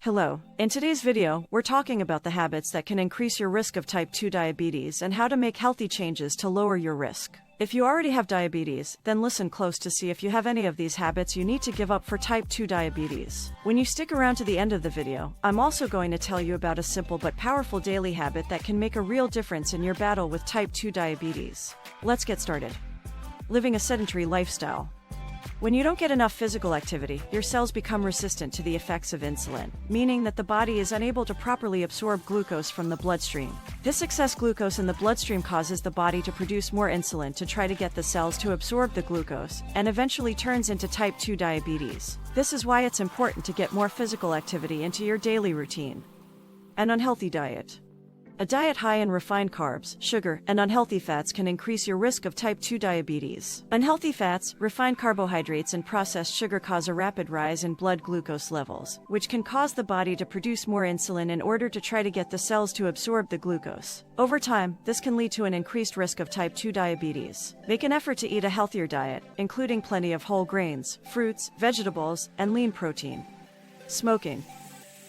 Hello. In today's video, we're talking about the habits that can increase your risk of type 2 diabetes and how to make healthy changes to lower your risk. If you already have diabetes, then listen close to see if you have any of these habits you need to give up for type 2 diabetes. When you stick around to the end of the video, I'm also going to tell you about a simple but powerful daily habit that can make a real difference in your battle with type 2 diabetes. Let's get started. Living a sedentary lifestyle. When you don't get enough physical activity, your cells become resistant to the effects of insulin, meaning that the body is unable to properly absorb glucose from the bloodstream. This excess glucose in the bloodstream causes the body to produce more insulin to try to get the cells to absorb the glucose, and eventually turns into type 2 diabetes. This is why it's important to get more physical activity into your daily routine. An unhealthy diet. A diet high in refined carbs, sugar, and unhealthy fats can increase your risk of type 2 diabetes. Unhealthy fats, refined carbohydrates, and processed sugar cause a rapid rise in blood glucose levels, which can cause the body to produce more insulin in order to try to get the cells to absorb the glucose. Over time, this can lead to an increased risk of type 2 diabetes. Make an effort to eat a healthier diet, including plenty of whole grains, fruits, vegetables, and lean protein. Smoking.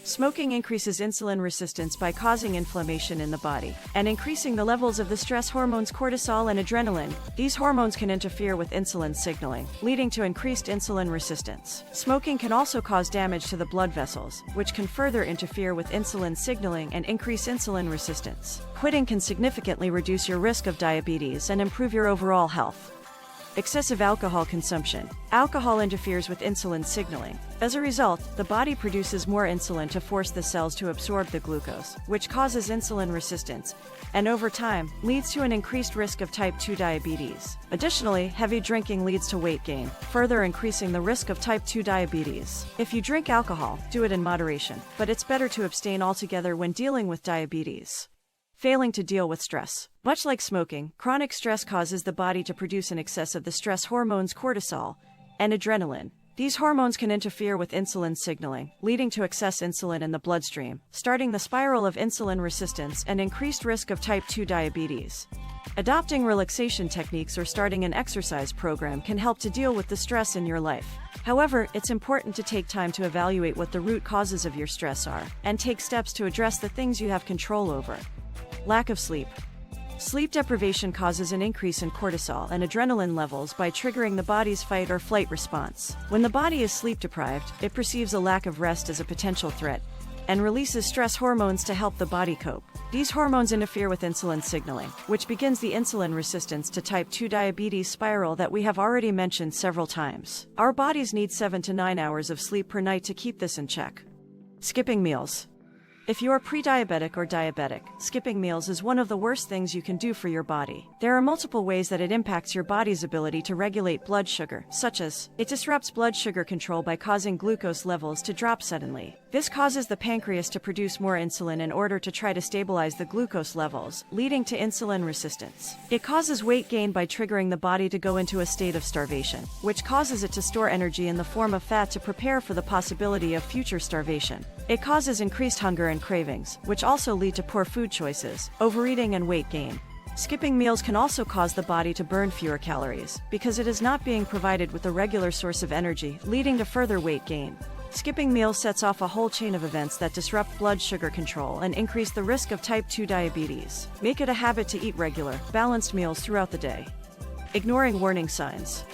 Smoking increases insulin resistance by causing inflammation in the body and increasing the levels of the stress hormones cortisol and adrenaline. These hormones can interfere with insulin signaling, leading to increased insulin resistance. Smoking can also cause damage to the blood vessels, which can further interfere with insulin signaling and increase insulin resistance. Quitting can significantly reduce your risk of diabetes and improve your overall health. Excessive alcohol consumption. Alcohol interferes with insulin signaling. As a result, the body produces more insulin to force the cells to absorb the glucose, which causes insulin resistance, and over time, leads to an increased risk of type 2 diabetes. Additionally, heavy drinking leads to weight gain, further increasing the risk of type 2 diabetes. If you drink alcohol, do it in moderation, but it's better to abstain altogether when dealing with diabetes. Failing to deal with stress. Much like smoking, chronic stress causes the body to produce an excess of the stress hormones cortisol and adrenaline. These hormones can interfere with insulin signaling, leading to excess insulin in the bloodstream, starting the spiral of insulin resistance and increased risk of type 2 diabetes. Adopting relaxation techniques or starting an exercise program can help to deal with the stress in your life. However, it's important to take time to evaluate what the root causes of your stress are and take steps to address the things you have control over. Lack of sleep. Sleep deprivation causes an increase in cortisol and adrenaline levels by triggering the body's fight or flight response. When the body is sleep deprived, it perceives a lack of rest as a potential threat and releases stress hormones to help the body cope. These hormones interfere with insulin signaling, which begins the insulin resistance to type 2 diabetes spiral that we have already mentioned several times. Our bodies need 7 to 9 hours of sleep per night to keep this in check. Skipping meals. If you are pre-diabetic or diabetic, skipping meals is one of the worst things you can do for your body. There are multiple ways that it impacts your body's ability to regulate blood sugar, such as, it disrupts blood sugar control by causing glucose levels to drop suddenly. This causes the pancreas to produce more insulin in order to try to stabilize the glucose levels, leading to insulin resistance. It causes weight gain by triggering the body to go into a state of starvation, which causes it to store energy in the form of fat to prepare for the possibility of future starvation. It causes increased hunger and cravings, which also lead to poor food choices, overeating, and weight gain. Skipping meals can also cause the body to burn fewer calories, because it is not being provided with a regular source of energy, leading to further weight gain. Skipping meals sets off a whole chain of events that disrupt blood sugar control and increase the risk of type 2 diabetes. Make it a habit to eat regular, balanced meals throughout the day. Ignoring warning signs.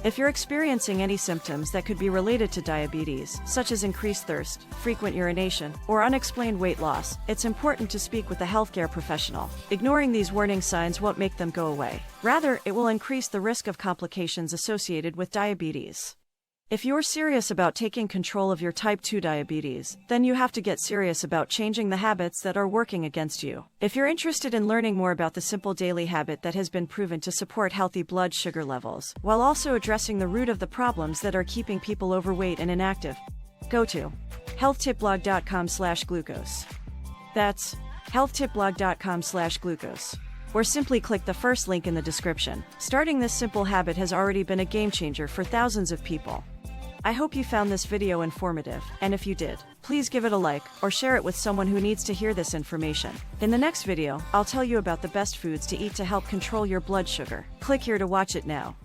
If you're experiencing any symptoms that could be related to diabetes, such as increased thirst, frequent urination, or unexplained weight loss, it's important to speak with a healthcare professional. Ignoring these warning signs won't make them go away. Rather, it will increase the risk of complications associated with diabetes. If you're serious about taking control of your type 2 diabetes, then you have to get serious about changing the habits that are working against you. If you're interested in learning more about the simple daily habit that has been proven to support healthy blood sugar levels, while also addressing the root of the problems that are keeping people overweight and inactive, go to healthtipblog.com/glucose. That's healthtipblog.com/glucose. Or simply click the first link in the description. Starting this simple habit has already been a game changer for thousands of people. I hope you found this video informative, and if you did, please give it a like or share it with someone who needs to hear this information. In the next video, I'll tell you about the best foods to eat to help control your blood sugar. Click here to watch it now.